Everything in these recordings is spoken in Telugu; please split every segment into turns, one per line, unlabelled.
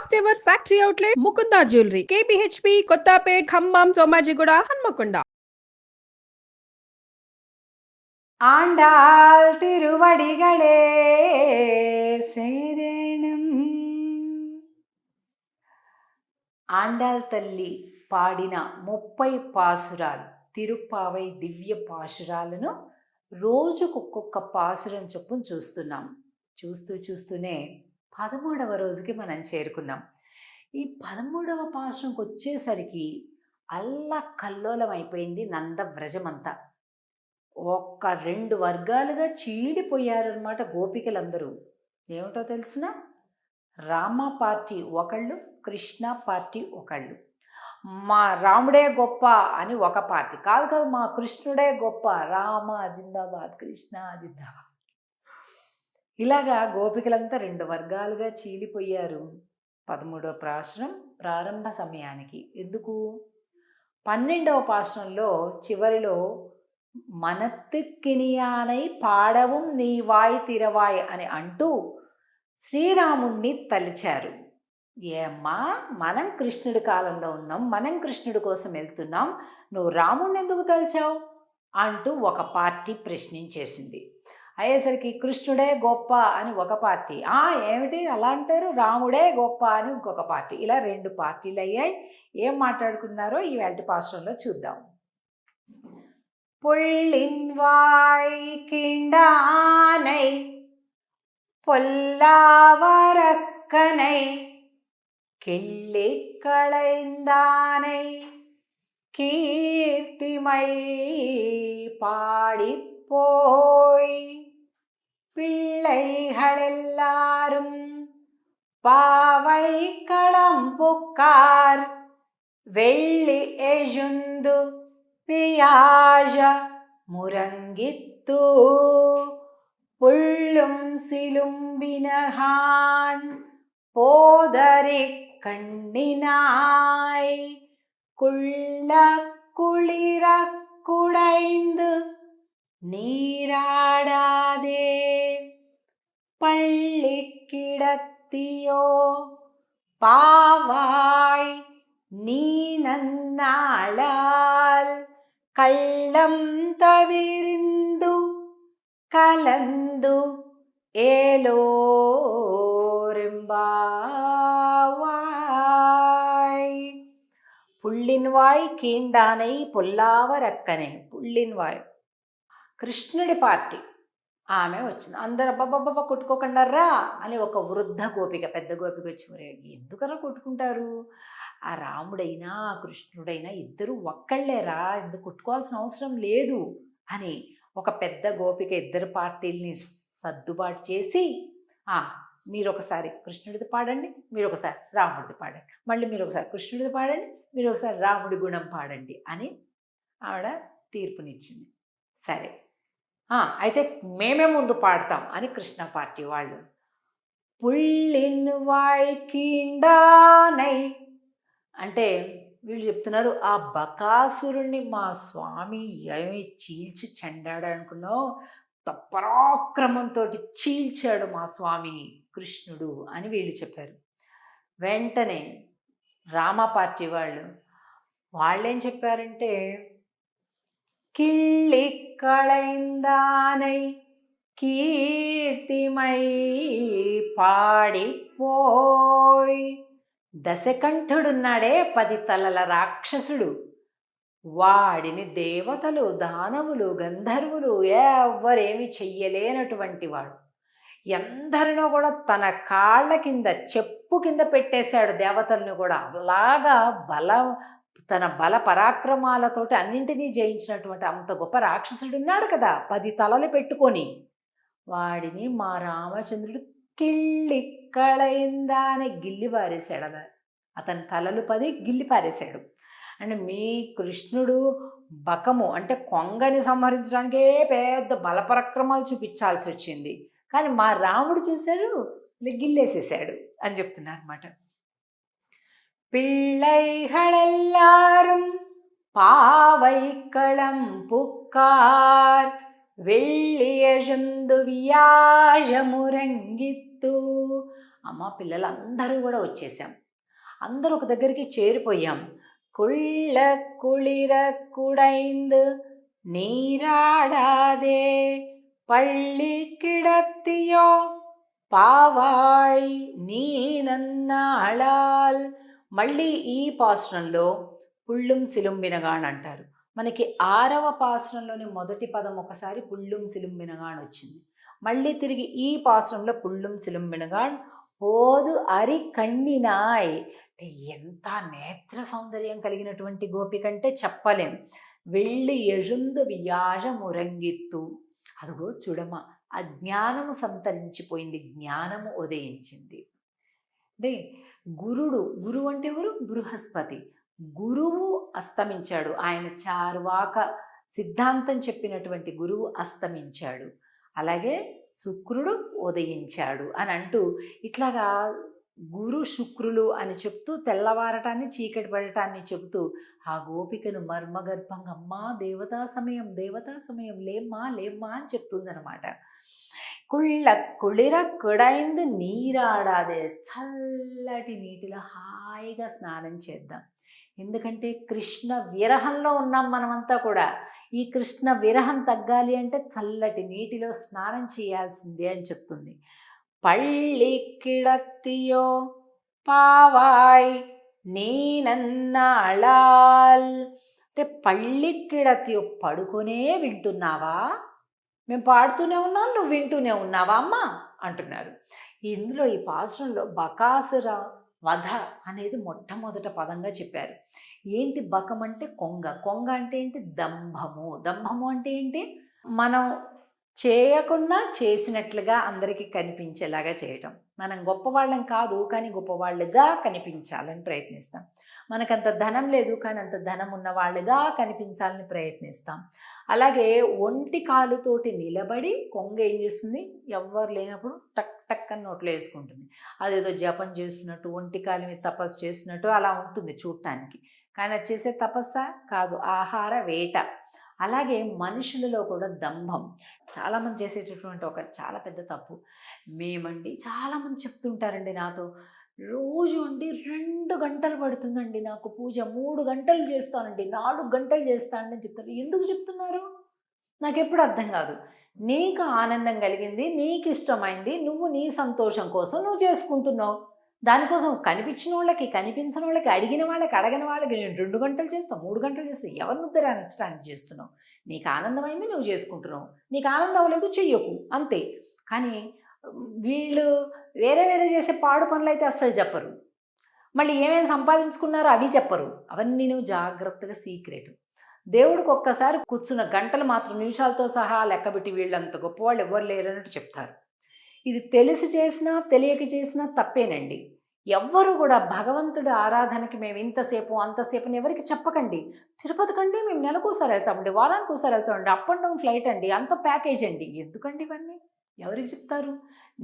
First ever factory outlet Mukunda jewellery KPHB Kothapet Khammam Somajiguda Hanamkonda.
Andal திருவடிகளே శరణం. ఆండాళ్ తల్లి పాడిన 30 పాసురాలు తిరుప్పావై దివ్య పాశురాలను రోజుకొక్కొక్క పాసురం చొప్పున చూస్తున్నాం. చూస్తూనే 13వ రోజుకి మనం చేరుకున్నాం. ఈ 13వ పాసురంకి వచ్చేసరికి అల్లకల్లోలం అయిపోయింది నందవ్రజమంతా. ఒక్క 2 వర్గాలుగా చీలిపోయారనమాట గోపికలందరూ. ఏమిటో తెలిసిన రామ పార్టీ ఒకళ్ళు, కృష్ణ పార్టీ ఒకళ్ళు. మా రాముడే గొప్ప అని ఒక పార్టీ, కాదు మా కృష్ణుడే గొప్ప, రామ జిందాబాద్, కృష్ణ జిందాబాద్. ఇలాగా గోపికలంతా 2 వర్గాలుగా చీలిపోయారు 13వ పాశురం ప్రారంభ సమయానికి. ఎందుకు? 12వ పాశురంలో చివరిలో మనత్తుకినియానై పాడవం నీవాయ్ తిరవాయ్ అని అంటూ శ్రీరాముణ్ణి తలిచారు. ఏమ్మా, మనం కృష్ణుడి కాలంలో ఉన్నాం, మనం కృష్ణుడి కోసం వెళ్తున్నాం, నువ్వు రాముణ్ణి ఎందుకు తలిచావు అంటూ ఒక పార్టీ ప్రశ్నించేసింది. అయ్యేసరికి కృష్ణుడే గొప్ప అని ఒక పార్టీ, ఏమిటి అలా అంటారు, రాముడే గొప్ప అని ఇంకొక పార్టీ. ఇలా 2 పార్టీలు అయ్యాయి. ఏం మాట్లాడుకున్నారో ఈ వేల్టి పాశ్రంలో చూద్దాం. புள்ளின்வாய் கிண்டானை பொல்லாவரக்கனை கிள்ளி களைந்தானை கீர்த்திமை பாடிப்போய் பிள்ளைகளெல்லாரும் பாவை களம்புக்கார் வெள்ளி எஜுந்து பியாஜ முரங்கித்து புள்ளும் சிலும்பினகான் போதரி கண்ணினாய் குள்ள குளிர குடைந்து நீராடாதே பள்ளி கிடத்தியோ பாவாய் நீ நன்னாளால் கள்ளம் தவிர்ந்து கலந்து ஏலோரிம்பாவாய். పుల్లిన్వాయ్ కీండానై పొల్లావరక్కనే. పుల్లిన్వాయ్ కృష్ణుడి పార్టీ ఆమె వచ్చింది. అందరు అబ్బబ్బబ్బ కొట్టుకోకుండా రా అని ఒక వృద్ధ గోపిక, పెద్ద గోపిక వచ్చి, మరి ఎందుకలా కొట్టుకుంటారు, ఆ రాముడైనా కృష్ణుడైనా ఇద్దరు ఒక్కళ్ళేరా, ఎందుకు కొట్టుకోవాల్సిన అవసరం లేదు అని ఒక పెద్ద గోపిక ఇద్దరు పార్టీల్ని సర్దుబాటు చేసి, మీరు ఒకసారి కృష్ణుడిది పాడండి, మీరు ఒకసారి రాముడిది పాడండి, మళ్ళీ మీరు ఒకసారి కృష్ణుడిది పాడండి, మీరు ఒకసారి రాముడి గుణం పాడండి అని ఆవిడ తీర్పునిచ్చింది. సరే, అయితే మేమే ముందు పాడతాం అని కృష్ణ పార్టీ వాళ్ళు. పుల్లిన్వాయ్ కీండానై అంటే వీళ్ళు చెప్తున్నారు, ఆ బకాసురుణ్ణి మా స్వామి ఏమి చీల్చి చెండాడు అనుకున్నావు, పరాక్రమంతో చీల్చాడు మా స్వామి కృష్ణుడు అని వీళ్ళు చెప్పారు. వెంటనే రామ పార్టీ వాళ్ళేం చెప్పారంటే, కిళ్ళి కళైందానై కీర్తిమై పాడిపోయ్. దశకంఠుడున్నాడే 10 తలల రాక్షసుడు, వాడిని దేవతలు, దానవులు, గంధర్వులు ఎవ్వరేమి చెయ్యలేనటువంటి వాడు. ఎందరినో కూడా తన కాళ్ళ కింద, చెప్పు కింద పెట్టేశాడు దేవతలను కూడా. అలాగా తన బల పరాక్రమాలతోటి అన్నింటినీ జయించినటువంటి అంత గొప్ప రాక్షసుడున్నాడు కదా 10 తలలు పెట్టుకొని. వాడిని మా రామచంద్రుడు కిళ్ళి కళయిందా అని గిల్లి పారేశాడు. అతని తలలు 10 గిల్లి పారేశాడు. అంటే మీ కృష్ణుడు బకము అంటే కొంగని సంహరించడానికే పెద్ద బలపరాక్రమాలు చూపించాల్సి వచ్చింది, కానీ మా రాముడు చూశాడు, గిల్లేసేసాడు అని చెప్తున్నారు అన్నమాట. பிள்ளைகளெல்லாரும் பாவைக்களம் புக்கார் வெள்ளியழுந்து வியாழமுறங்கித்து అమ్మ పిల్లలందరూ కూడా వచ్చేసాం. అందరూ ఒక దగ్గరికి చేరిపోయాం. కుళ్ళ కుళిర కుడైందు நீராடாதே பள்ளி கிடத்தியோ పావాయ్ నీ నన్నాళాల్. మళ్ళీ ఈ పాసురంలో పుళ్ళుం సిలుంబినగాన్ అంటారు. మనకి 6వ పాసురంలోని మొదటి పదం ఒకసారి పుళ్ళుం సిలుంబినగాన్ వచ్చింది. మళ్ళీ తిరిగి ఈ పాసురంలో పుళ్ళుం సిలుంబినగాన్ పోదు అరి కಣ್ಣಿనాయ్. అంటే ఎంత నేత్ర సౌందర్యం కలిగినటువంటి గోపికంటే చెప్పలేం. వెళ్ళి ఎഴുந்து వ్యాజమురంగిత్తు. అదిగో చూడమ్మా, అజ్ఞానము సంతరించిపోయింది, జ్ఞానము ఉదయించింది. అంటే గురువు అంటే ఎవరు? బృహస్పతి. గురువు అస్తమించాడు. ఆయన చార్వాక సిద్ధాంతం చెప్పినటువంటి గురువు అస్తమించాడు. అలాగే శుక్రుడు ఉదయించాడు అని అంటూ ఇట్లాగా గురు శుక్రులు అని చెప్తూ తెల్లవారటాన్ని చీకటి పడటాన్ని చెబుతూ ఆ గోపికను మర్మగర్భంగా అమ్మా దేవతా సమయం లేమ్మా అని చెప్తుందనమాట. కుళిర కుడైందు నీరాడాదే. చల్లటి నీటిలో హాయిగా స్నానం చేద్దాం. ఎందుకంటే కృష్ణ విరహంలో ఉన్నాం మనమంతా కూడా. ఈ కృష్ణ విరహం తగ్గాలి అంటే చల్లటి నీటిలో స్నానం చేయాల్సిందే అని చెప్తుంది. పళ్ళి కిడత్తియో పావాయ్ నీ నన్నాళాల్. అంటే పళ్ళి కిడత్తియో, పడుకొనే వింటున్నావా? మేము పాడుతూనే ఉన్నాం, నువ్వు వింటూనే ఉన్నావా అమ్మా అంటున్నారు. ఇందులో ఈ పాసురంలో బకాసుర వధ అనేది మొట్టమొదట పదంగా చెప్పారు. ఏంటి బకం అంటే కొంగ అంటే ఏంటి? దంభము అంటే ఏంటి? మనం చేయకుండా చేసినట్లుగా అందరికీ కనిపించేలాగా చేయటం. మనం గొప్పవాళ్ళం కాదు, కానీ గొప్పవాళ్ళుగా కనిపించాలని ప్రయత్నిస్తాం. మనకంత ధనం లేదు, కానీ అంత ధనం ఉన్న వాళ్ళుగా కనిపించాలని ప్రయత్నిస్తాం. అలాగే ఒంటి కాలుతోటి నిలబడి కొంగ ఏం చేస్తుంది? ఎవ్వరు లేనప్పుడు టక్ టక్ అని నోట్లో వేసుకుంటుంది. అదేదో జపం చేస్తున్నట్టు, ఒంటి కాలు మీద తపస్సు చేస్తున్నట్టు అలా ఉంటుంది చూడటానికి. కానీ అది చేసే తపస్సా కాదు, ఆహార వేట. అలాగే మనుషులలో కూడా దంభం చాలామంది చేసేటటువంటి ఒక చాలా పెద్ద తప్పు. మేమండి చాలామంది చెప్తుంటారండి నాతో, రోజు అండి 2 గంటలు పడుతుందండి నాకు పూజ, 3 గంటలు చేస్తానండి, 4 గంటలు చేస్తానండి చెప్తారు. ఎందుకు చెప్తున్నారు? నాకు ఎప్పుడు అర్థం కాదు. నీకు ఆనందం కలిగింది, నీకు ఇష్టమైంది, నువ్వు నీ సంతోషం కోసం నువ్వు చేసుకుంటున్నావు. దానికోసం కనిపించిన వాళ్ళకి, కనిపించిన వాళ్ళకి, అడిగిన వాళ్ళకి, అడగని వాళ్ళకి నేను 2 గంటలు చేస్తాను, 3 గంటలు చేస్తాను. ఎవరిని ఉద్ధరించడానికి చేస్తున్నావు? నీకు ఆనందమైంది నువ్వు చేసుకుంటున్నావు, నీకు ఆనందం అవ్వలేదు చెయ్యకు, అంతే. కానీ వీళ్ళు వేరే చేసే పాడు పనులు అయితే అస్సలు చెప్పరు. మళ్ళీ ఏమేమి సంపాదించుకున్నారో అవి చెప్పరు. అవన్నీ నువ్వు జాగ్రత్తగా సీక్రెట్. దేవుడికి ఒక్కసారి కూర్చున్న గంటలు మాత్రం నిమిషాలతో సహా లెక్కబెట్టి వీళ్ళంత గొప్పవాళ్ళు ఎవ్వరు లేరన్నట్టు చెప్తారు. ఇది తెలిసి చేసినా తెలియక చేసినా తప్పేనండి. ఎవ్వరు కూడా భగవంతుడి ఆరాధనకి మేము ఇంతసేపు అంతసేపు ఎవరికి చెప్పకండి. తిరుపతికండి మేము నెలకోసారి వెళ్తామండి, వారానికి ఒకసారి వెళ్తామండి, అప్ అండ్ డౌన్ ఫ్లైట్ అండి, అంత ప్యాకేజ్ అండి. ఎందుకండి ఇవన్నీ? ఎవరికి చెప్తారు?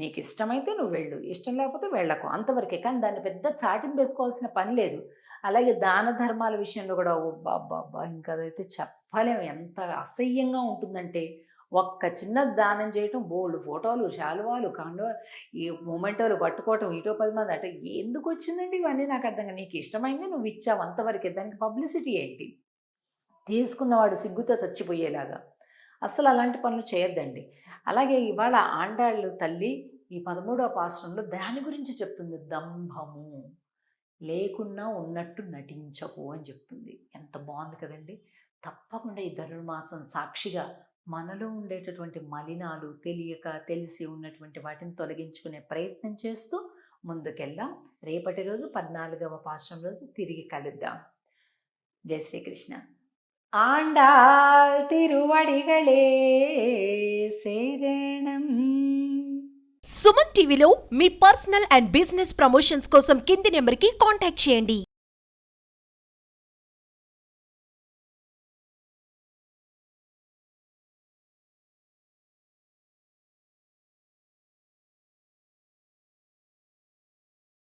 నీకు ఇష్టమైతే నువ్వు వెళ్ళు, ఇష్టం లేకపోతే వెళ్ళకు, అంతవరకే. కానీ దాన్ని పెద్ద చాటింపు వేసుకోవాల్సిన పని లేదు. అలాగే దాన ధర్మాల విషయంలో కూడా బాబా ఇంకా అదైతే చెప్పలేము. ఎంత అసహ్యంగా ఉంటుందంటే, ఒక్క చిన్న దానం చేయటం బోల్డ్ ఫోటోలు, శాలువాలు, ఈ మొమెంటోలు పట్టుకోవటం, ఇటో 10 మంది అంటే ఎందుకు వచ్చిందండి ఇవన్నీ? నాకు అర్థం కాదు. నీకు ఇష్టమైంది నువ్వు ఇచ్చావు అంతవరకే, దానికి పబ్లిసిటీ ఏంటి? తీసుకున్నవాడు సిగ్గుతో చచ్చిపోయేలాగా. అసలు అలాంటి పనులు చేయొద్దండి. అలాగే ఇవాళ ఆండాళ్ళు తల్లి ఈ 13వ పాసురంలో దాని గురించి చెప్తుంది. దంభము లేకున్నా ఉన్నట్టు నటించకు అని చెప్తుంది. ఎంత బాగుంది కదండి. తప్పకుండా ఈ ధనుర్మాసం సాక్షిగా మనలో ఉండేటటువంటి మలినాలు, తెలియక తెలిసి ఉన్నటువంటి వాటిని తొలగించుకునే ప్రయత్నం చేస్తూ ముందుకెళ్దాం. రేపటి రోజు 14వ పాసురం రోజు తిరిగి కలుద్దాం. జై శ్రీకృష్ణ. ఆండాల్ తిరువడిగళే శరణం.
సుమన్ టీవీలో మీ పర్సనల్ అండ్ బిజినెస్ ప్రమోషన్స్ కోసం కింది నెంబర్కి కాంటాక్ట్ చేయండి.